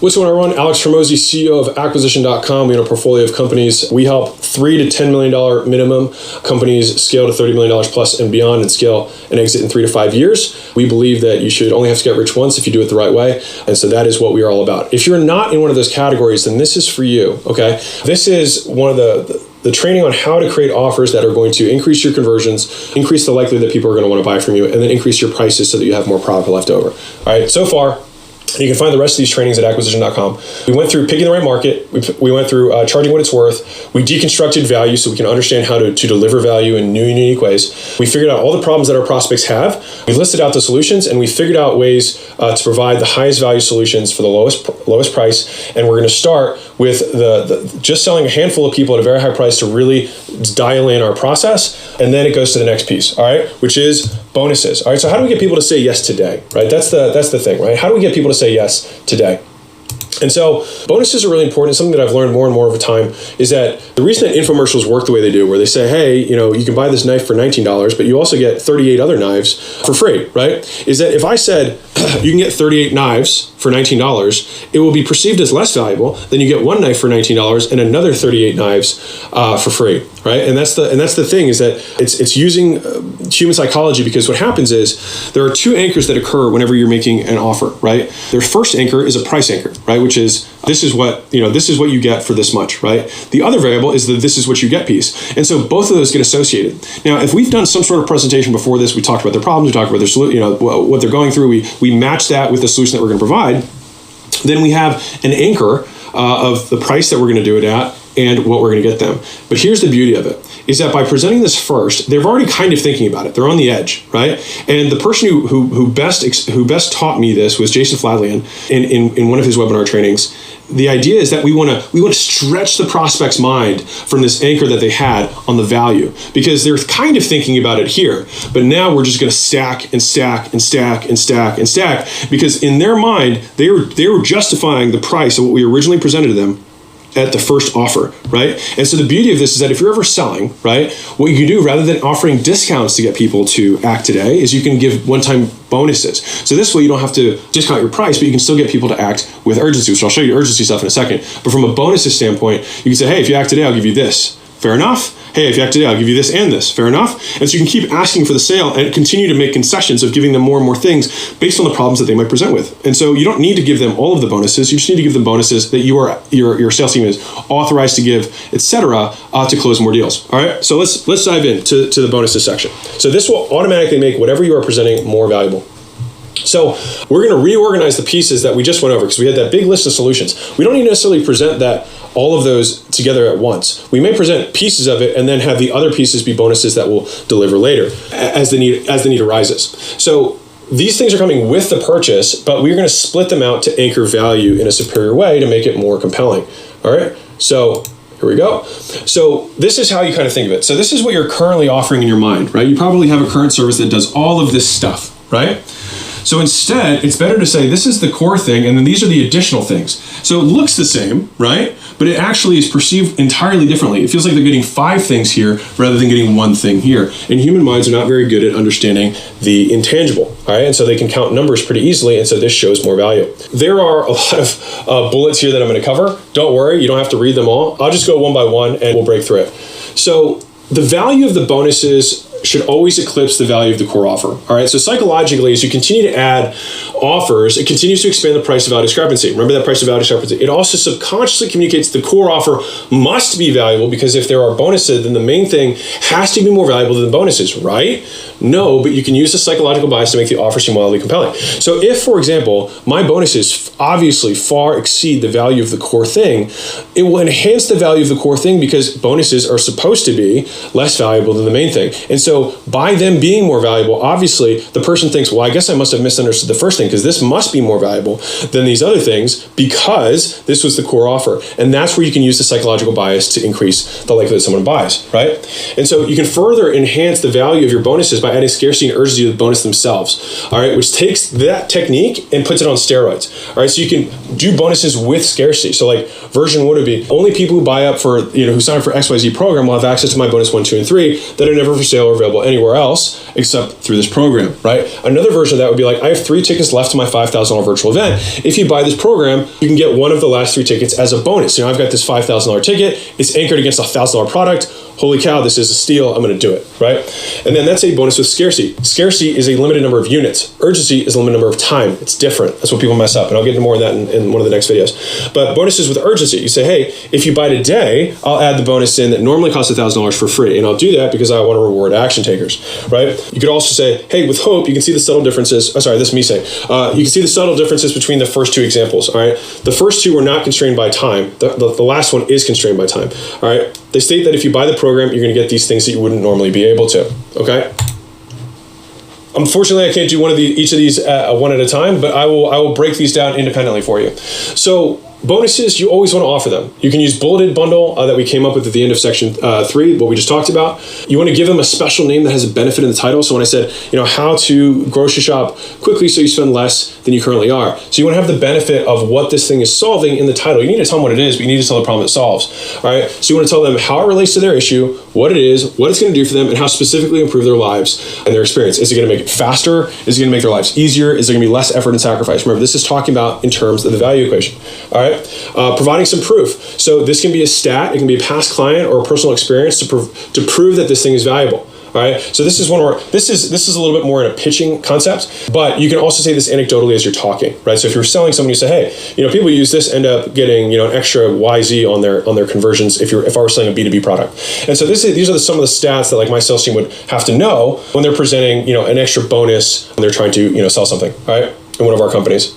What's going on, everyone? Alex Hormozi, CEO of Acquisition.com. We own a portfolio of companies. We help $3 to $10 million minimum companies scale to $30 million plus and beyond, and scale and exit in 3 to 5 years. We believe that you should only have to get rich once if you do it the right way. And so that is what we are all about. If you're not in one of those categories, then this is for you, okay? This is one of the training on how to create offers that are going to increase your conversions, increase the likelihood that people are going to want to buy from you, and then increase your prices so that you have more profit left over. All right, so far, you can find the rest of these trainings at acquisition.com. We went through picking the right market. We went through charging what it's worth. We deconstructed value so we can understand how to deliver value in new and unique ways. We figured out all the problems that our prospects have. We listed out the solutions, and we figured out ways to provide the highest value solutions for the lowest price. And we're going to start with the just selling a handful of people at a very high price to really dial in our process. And then it goes to the next piece, all right, which is bonuses. All right, so how do we get people to say yes today, right? That's the thing, right? How do we get people to say yes today? And so bonuses are really important. Something that I've learned more and more over time is that the reason that infomercials work the way they do, where they say, hey, you can buy this knife for $19, but you also get 38 other knives for free, right? Is that if I said you can get 38 knives for $19, it will be perceived as less valuable than you get one knife for $19 and another 38 knives for free, right? And that's the thing, is that it's using human psychology, because what happens is there are two anchors that occur whenever you're making an offer, right? Their first anchor is a price anchor, right? Which is this is what you get for this much, right? The other variable is the this is what you get piece. And so both of those get associated. Now, if we've done some sort of presentation before this, we talked about their problems, we talked about their what they're going through, we match that with the solution that we're going to provide, then we have an anchor of the price that we're going to do it at and what we're going to get them. But here's the beauty of it, is that by presenting this first, they're already kind of thinking about it. They're on the edge, right? And the person who best taught me this was Jason Fladlian in one of his webinar trainings. The idea is that we want to stretch the prospect's mind from this anchor that they had on the value, because they're kind of thinking about it here, but now we're just going to stack and stack and stack and stack and stack, because in their mind they were justifying the price of what we originally presented to them at the first offer, right? And so the beauty of this is that if you're ever selling, right, what you can do rather than offering discounts to get people to act today is you can give one-time bonuses. So this way you don't have to discount your price, but you can still get people to act with urgency, which I'll show you urgency stuff in a second. But from a bonuses standpoint, you can say, hey, if you act today, I'll give you this. Fair enough? Hey, if you act today, I'll give you this and this. Fair enough? And so you can keep asking for the sale and continue to make concessions of giving them more and more things based on the problems that they might present with. And so you don't need to give them all of the bonuses. You just need to give them bonuses that your sales team is authorized to give, etc., to close more deals. All right? So let's dive into the bonuses section. So this will automatically make whatever you are presenting more valuable. So we're going to reorganize the pieces that we just went over, because we had that big list of solutions. We don't need to necessarily present all of those together at once. We may present pieces of it and then have the other pieces be bonuses that we'll deliver later as the need arises. So these things are coming with the purchase, but we're going to split them out to anchor value in a superior way to make it more compelling. All right. So here we go. So this is how you kind of think of it. So this is what you're currently offering in your mind, right? You probably have a current service that does all of this stuff, right? So instead, it's better to say this is the core thing, and then these are the additional things. So it looks the same, right? But it actually is perceived entirely differently. It feels like they're getting 5 things here rather than getting 1 thing here. And human minds are not very good at understanding the intangible, all right? And so they can count numbers pretty easily, and so this shows more value. There are a lot of bullets here that I'm going to cover. Don't worry, you don't have to read them all. I'll just go one by one, and we'll break through it. So the value of the bonuses should always eclipse the value of the core offer. All right. So psychologically, as you continue to add offers, it continues to expand the price to value discrepancy. Remember that price to value discrepancy. It also subconsciously communicates the core offer must be valuable, because if there are bonuses, then the main thing has to be more valuable than the bonuses, right? No, but you can use the psychological bias to make the offer seem wildly compelling. So if, for example, my bonuses obviously far exceed the value of the core thing, it will enhance the value of the core thing, because bonuses are supposed to be less valuable than the main thing. And so by them being more valuable, obviously the person thinks, well, I guess I must have misunderstood the first thing, because this must be more valuable than these other things because this was the core offer. And that's where you can use the psychological bias to increase the likelihood someone buys, right? And so you can further enhance the value of your bonuses by adding scarcity and urgency to the bonus themselves, all right, which takes that technique and puts it on steroids, all right? So you can do bonuses with scarcity. So like version 1 would be only people who buy up for, who sign up for XYZ program will have access to my bonus 1, 2, and 3 that are never for sale or available anywhere else except through this program, right? Another version of that would be like, I have 3 tickets left to my $5,000 virtual event. If you buy this program, you can get one of the last 3 tickets as a bonus. I've got this $5,000 ticket. It's anchored against a $1,000 product. Holy cow, this is a steal. I'm going to do it, right? And then that's a bonus with scarcity. Scarcity is a limited number of units. Urgency is a limited number of time. It's different. That's what people mess up. And I'll get into more of that in one of the next videos. But bonuses with urgency. You say, hey, if you buy today, I'll add the bonus in that normally costs $1,000 for free. And I'll do that because I want to reward action takers, right? You could also say, hey, with hope, you can see the subtle differences. This is me saying. You can see the subtle differences between the first 2 examples, all right? The first 2 were not constrained by time. The last one is constrained by time, all right? They state that if you buy the program, you're going to get these things that you wouldn't normally be able to, okay? Unfortunately, I can't do each of these one at a time, but I will break these down independently for you. So bonuses, you always want to offer them. You can use bulleted bundle that we came up with at the end of section 3, what we just talked about. You want to give them a special name that has a benefit in the title. So when I said, how to grocery shop quickly so you spend less than you currently are. So you want to have the benefit of what this thing is solving in the title. You need to tell them what it is, but you need to tell the problem it solves. All right. So you want to tell them how it relates to their issue, what it is, what it's going to do for them, and how specifically improve their lives and their experience. Is it going to make it faster? Is it going to make their lives easier? Is there going to be less effort and sacrifice? Remember, this is talking about in terms of the value equation. All right. Providing some proof. So this can be a stat, it can be a past client or a personal experience to prove that this thing is valuable. All right. So this is this is a little bit more in a pitching concept, but you can also say this anecdotally as you're talking, right? So if you're selling someone, you say, hey, people use this end up getting an extra YZ on their conversions if I were selling a B2B product. And so these are some of the stats that my sales team would have to know when they're presenting an extra bonus when they're trying to sell something, right? In one of our companies.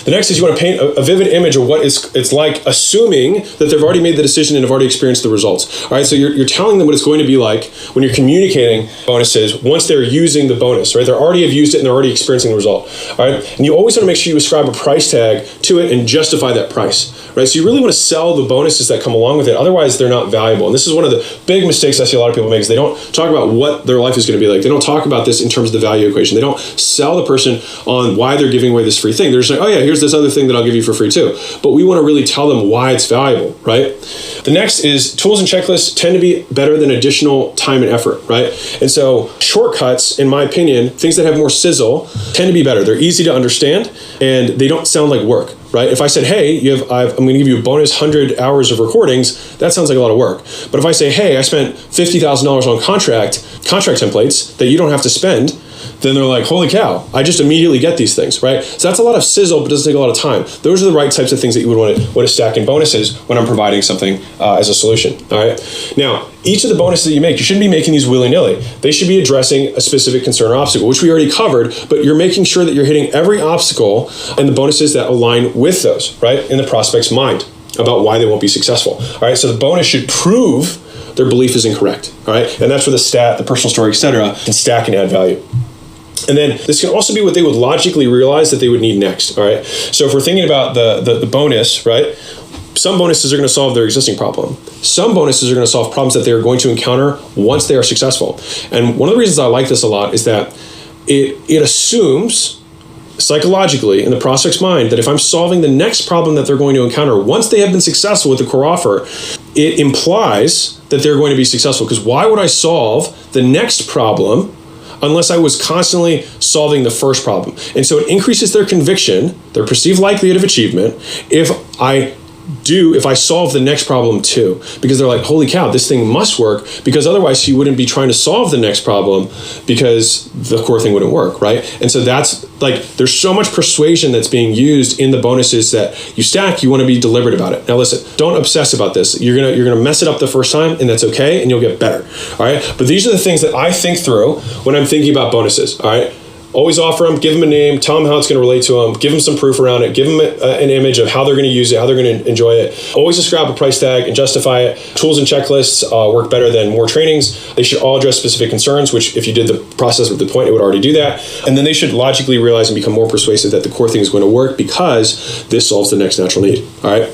The next is you want to paint a vivid image of what it's like, assuming that they've already made the decision and have already experienced the results. All right, so you're telling them what it's going to be like when you're communicating bonuses once they're using the bonus, right? They already have used it and they're already experiencing the result. All right, and you always want to make sure you ascribe a price tag to it and justify that price, right? So you really want to sell the bonuses that come along with it. Otherwise, they're not valuable. And this is one of the big mistakes I see a lot of people make is they don't talk about what their life is going to be like. They don't talk about this in terms of the value equation. They don't sell the person on why they're giving away this free thing. They're just like, oh yeah, here's this other thing that I'll give you for free too. But we want to really tell them why it's valuable, right? The next is tools and checklists tend to be better than additional time and effort, right? And so shortcuts, in my opinion, things that have more sizzle tend to be better. They're easy to understand and they don't sound like work, right? If I said, hey, I'm going to give you a bonus 100 hours of recordings, that sounds like a lot of work. But if I say, hey, I spent $50,000 on contract templates that you don't have to spend, then they're like, holy cow, I just immediately get these things, right? So that's a lot of sizzle, but it doesn't take a lot of time. Those are the right types of things that you would want to stack in bonuses when I'm providing something as a solution, all right? Now, each of the bonuses that you make, you shouldn't be making these willy-nilly. They should be addressing a specific concern or obstacle, which we already covered, but you're making sure that you're hitting every obstacle and the bonuses that align with those, right? In the prospect's mind about why they won't be successful, all right? So the bonus should prove their belief is incorrect, all right? And that's where the stat, the personal story, etc., can stack and add value. And then this can also be what they would logically realize that they would need next, all right? So if we're thinking about the bonus, right? Some bonuses are going to solve their existing problem. Some bonuses are going to solve problems that they are going to encounter once they are successful. And one of the reasons I like this a lot is that it assumes psychologically in the prospect's mind that if I'm solving the next problem that they're going to encounter once they have been successful with the core offer, it implies that they're going to be successful. Because why would I solve the next problem unless I was constantly solving the first problem? And so it increases their conviction, their perceived likelihood of achievement, if I solve the next problem too, because they're like, holy cow, this thing must work, because otherwise he wouldn't be trying to solve the next problem because the core thing wouldn't work, right? And so that's there's so much persuasion that's being used in the bonuses that you stack. You want to be deliberate about it. Now listen, don't obsess about this. You're gonna mess it up the first time, and that's okay, and you'll get better, all right? But these are the things that I think through when I'm thinking about bonuses, all right? Always offer them, give them a name, tell them how it's going to relate to them, give them some proof around it, give them an image of how they're going to use it, how they're going to enjoy it. Always ascribe a price tag and justify it. Tools and checklists work better than more trainings. They should all address specific concerns, which if you did the process with the point, it would already do that. And then they should logically realize and become more persuasive that the core thing is going to work because this solves the next natural need, all right?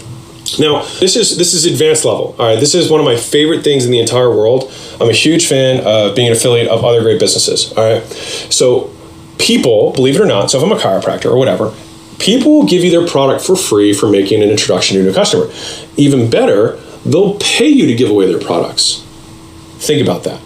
Now, this is advanced level. All right, this is one of my favorite things in the entire world. I'm a huge fan of being an affiliate of other great businesses, all right? So people, believe it or not, so if I'm a chiropractor or whatever, people will give you their product for free for making an introduction to a new customer. Even better, they'll pay you to give away their products. Think about that.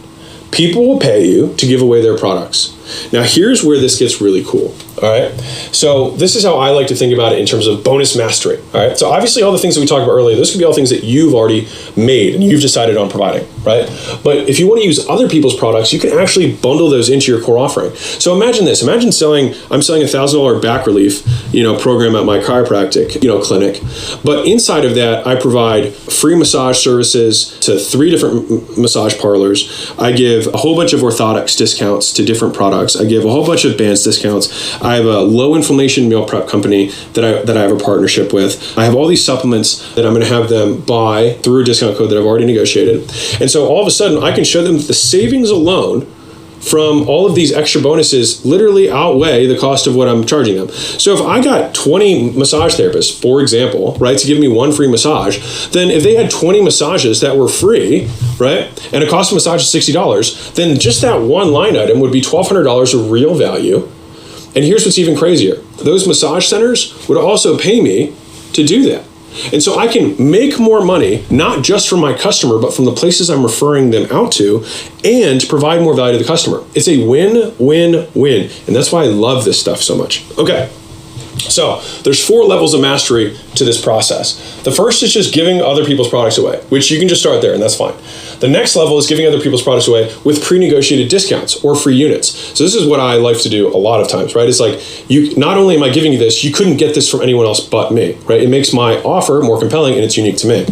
People will pay you to give away their products. Now, here's where this gets really cool. All right. So this is how I like to think about it in terms of bonus mastery. All right. So obviously all the things that we talked about earlier, those could be all things that you've already made and you've decided on providing, right? But if you want to use other people's products, you can actually bundle those into your core offering. So imagine this. Imagine I'm selling $1,000 back relief, program at my chiropractic, clinic. But inside of that, I provide free massage services to 3 different massage parlors. I give a whole bunch of orthotics discounts to different products. I give a whole bunch of bands discounts. I have a low inflammation meal prep company that I have a partnership with. I have all these supplements that I'm going to have them buy through a discount code that I've already negotiated. And so all of a sudden I can show them the savings alone from all of these extra bonuses literally outweigh the cost of what I'm charging them. So if I got 20 massage therapists, for example, right, to give me 1 free massage, then if they had 20 massages that were free, right, and a cost of massage is $60, then just that one line item would be $1,200 of real value. And here's what's even crazier. Those massage centers would also pay me to do that. And so I can make more money, not just from my customer, but from the places I'm referring them out to, and provide more value to the customer. It's a win-win-win. And that's why I love this stuff so much. Okay. So there's 4 levels of mastery to this process. The first is just giving other people's products away, which you can just start there and that's fine. The next level is giving other people's products away with pre-negotiated discounts or free units. So this is what I like to do a lot of times, right? It's like, not only am I giving you this, you couldn't get this from anyone else but me, right? It makes my offer more compelling and it's unique to me.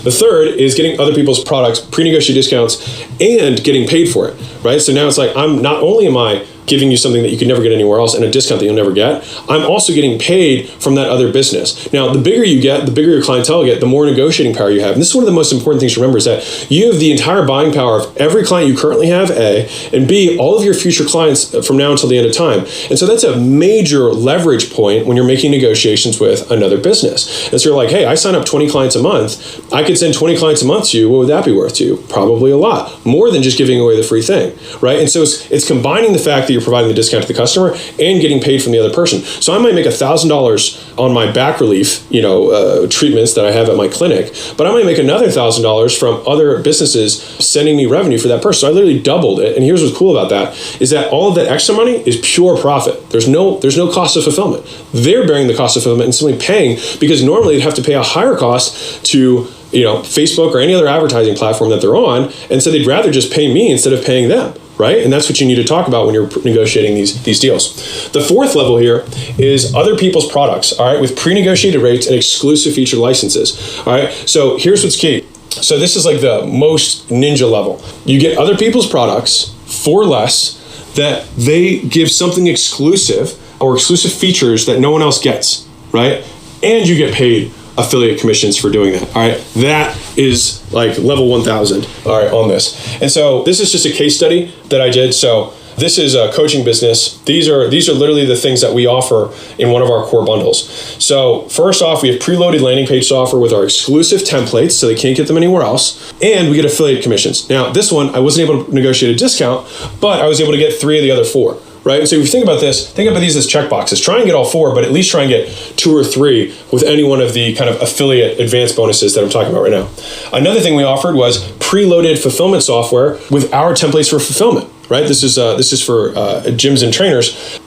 The third is getting other people's products, pre-negotiated discounts, and getting paid for it, right? So now it's like, not only am I giving you something that you could never get anywhere else and a discount that you'll never get, I'm also getting paid from that other business. Now, the bigger you get, the bigger your clientele get, the more negotiating power you have. And this is one of the most important things to remember is that you have the entire buying power of every client you currently have, A, and B, all of your future clients from now until the end of time. And so that's a major leverage point when you're making negotiations with another business. And so you're like, hey, I sign up 20 clients a month. I could send 20 clients a month to you. What would that be worth to you? Probably a lot. More than just giving away the free thing, right? And so it's combining the fact that you're providing the discount to the customer and getting paid from the other person. So I might make $1,000 on my back relief, treatments that I have at my clinic, but I might make another $1,000 from other businesses sending me revenue for that person. So I literally doubled it. And here's what's cool about that is that all of that extra money is pure profit. There's no cost of fulfillment. They're bearing the cost of fulfillment and simply paying because normally they'd have to pay a higher cost to Facebook or any other advertising platform that they're on. And so they'd rather just pay me instead of paying them, right? And that's what you need to talk about when you're negotiating these deals. The fourth level here is other people's products, all right, with pre-negotiated rates and exclusive feature licenses, all right? So here's what's key. So this is like the most ninja level. You get other people's products for less that they give something exclusive or exclusive features that no one else gets, right? And you get paid affiliate commissions for doing that. All right. That is like level 1000. All right. On this. And so this is just a case study that I did. So this is a coaching business. These are literally the things that we offer in one of our core bundles. So first off, we have preloaded landing page software with our exclusive templates, so they can't get them anywhere else. And we get affiliate commissions. Now this one, I wasn't able to negotiate a discount, but I was able to get 3 of the other 4. Right? And so if you think about this, think about these as checkboxes. Try and get all 4, but at least try and get 2 or 3 with any one of the kind of affiliate advanced bonuses that I'm talking about right now. Another thing we offered was preloaded fulfillment software with our templates for fulfillment. Right? This is for gyms and trainers.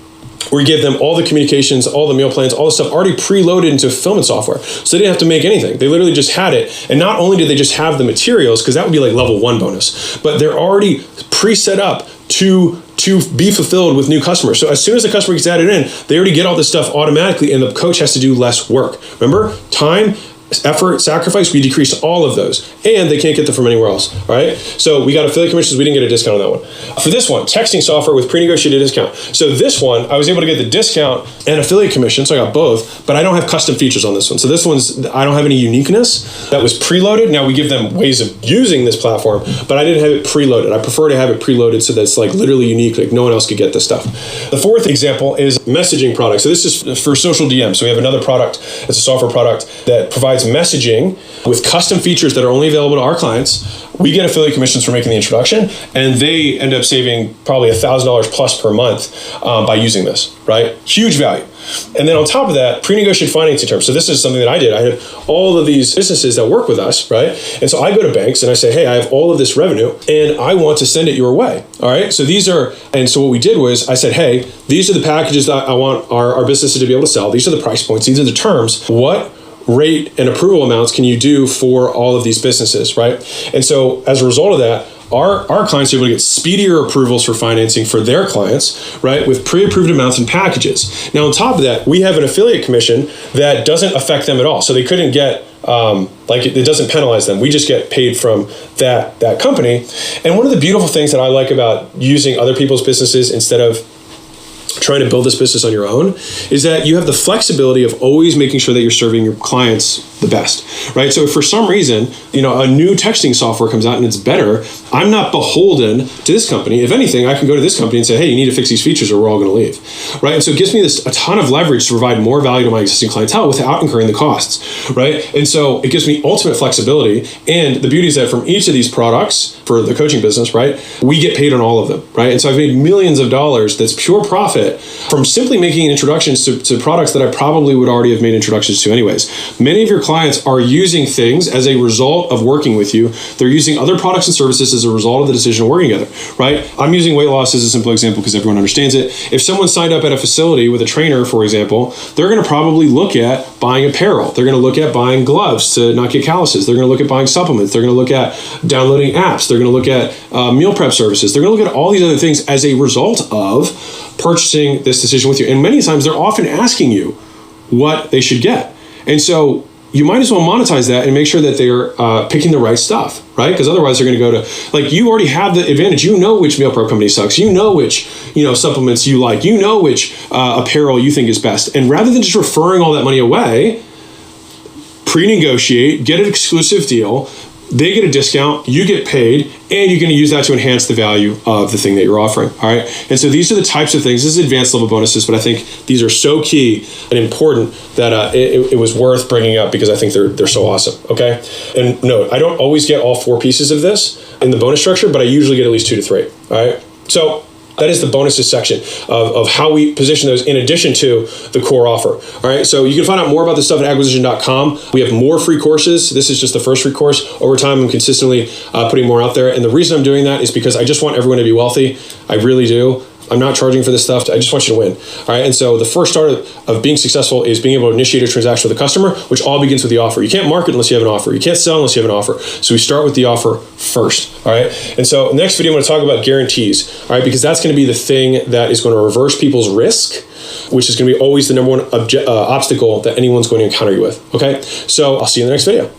We give them all the communications, all the meal plans, all the stuff already preloaded into fulfillment software. So they didn't have to make anything. They literally just had it. And not only did they just have the materials, because that would be like level 1 bonus, but they're already pre-set up to be fulfilled with new customers. So as soon as the customer gets added in, they already get all this stuff automatically and the coach has to do less work. Remember, time, effort, sacrifice, we decreased all of those and they can't get them from anywhere else, all right? So we got affiliate commissions, we didn't get a discount on that one. For this one, texting software with pre-negotiated discount. So this one, I was able to get the discount and affiliate commission, so I got both, but I don't have custom features on this one. So this one's, I don't have any uniqueness. That was preloaded. Now we give them ways of using this platform, but I didn't have it preloaded. I prefer to have it preloaded so that it's like literally unique, like no one else could get this stuff. The fourth example is messaging products. So this is for social DM. So we have another product, it's a software product that provides provides messaging with custom features that are only available to our clients. We get affiliate commissions for making the introduction, and they end up saving probably $1,000 plus per month by using this, right? Huge value. And then on top of that, pre-negotiated financing terms. So this is something that I did. I had all of these businesses that work with us, right? And so I go to banks and I say, hey, I have all of this revenue and I want to send it your way. All right. So what we did was I said, hey, these are the packages that I want our businesses to be able to sell. These are the price points. These are the terms. What rate and approval amounts can you do for all of these businesses, right? And so as a result of that, our clients are able to get speedier approvals for financing for their clients, right, with pre-approved amounts and packages. Now, on top of that, we have an affiliate commission that doesn't affect them at all. So they couldn't get, it doesn't penalize them. We just get paid from that company. And one of the beautiful things that I like about using other people's businesses instead of trying to build this business on your own is that you have the flexibility of always making sure that you're serving your clients the best, right? So if for some reason, a new texting software comes out and it's better, I'm not beholden to this company. If anything, I can go to this company and say, hey, you need to fix these features or we're all going to leave, right? And so it gives me a ton of leverage to provide more value to my existing clientele without incurring the costs, right? And so it gives me ultimate flexibility. And the beauty is that from each of these products for the coaching business, right, we get paid on all of them, right? And so I've made millions of dollars that's pure profit from simply making introductions to products that I probably would already have made introductions to anyways. Many of your clients are using things as a result of working with you. They're using other products and services as a result of the decision of working together, right? I'm using weight loss as a simple example because everyone understands it. If someone signed up at a facility with a trainer, for example, they're going to probably look at buying apparel. They're going to look at buying gloves to not get calluses. They're going to look at buying supplements. They're going to look at downloading apps. They're going to look at meal prep services. They're going to look at all these other things as a result of purchasing this decision with you. And many times they're often asking you what they should get. And so you might as well monetize that and make sure that they're picking the right stuff, right? Because otherwise they're going to go to, you already have the advantage. You know which meal prep company sucks. You know which, supplements you like. You know which apparel you think is best. And rather than just referring all that money away, pre-negotiate, get an exclusive deal. They get a discount, you get paid, and you're going to use that to enhance the value of the thing that you're offering. All right. And so these are the types of things. This is advanced level bonuses, but I think these are so key and important that it was worth bringing up because I think they're so awesome. Okay. And no, I don't always get all 4 pieces of this in the bonus structure, but I usually get at least 2 to 3. All right. So that is the bonuses section of how we position those in addition to the core offer. All right. So you can find out more about this stuff at acquisition.com. We have more free courses. This is just the first free course. Over time, I'm consistently putting more out there. And the reason I'm doing that is because I just want everyone to be wealthy. I really do. I'm not charging for this stuff. I just want you to win. All right. And so the first start of being successful is being able to initiate a transaction with a customer, which all begins with the offer. You can't market unless you have an offer. You can't sell unless you have an offer. So we start with the offer first. All right. And so in the next video, I'm going to talk about guarantees. All right. Because that's going to be the thing that is going to reverse people's risk, which is going to be always the number one obstacle that anyone's going to encounter you with. Okay. So I'll see you in the next video.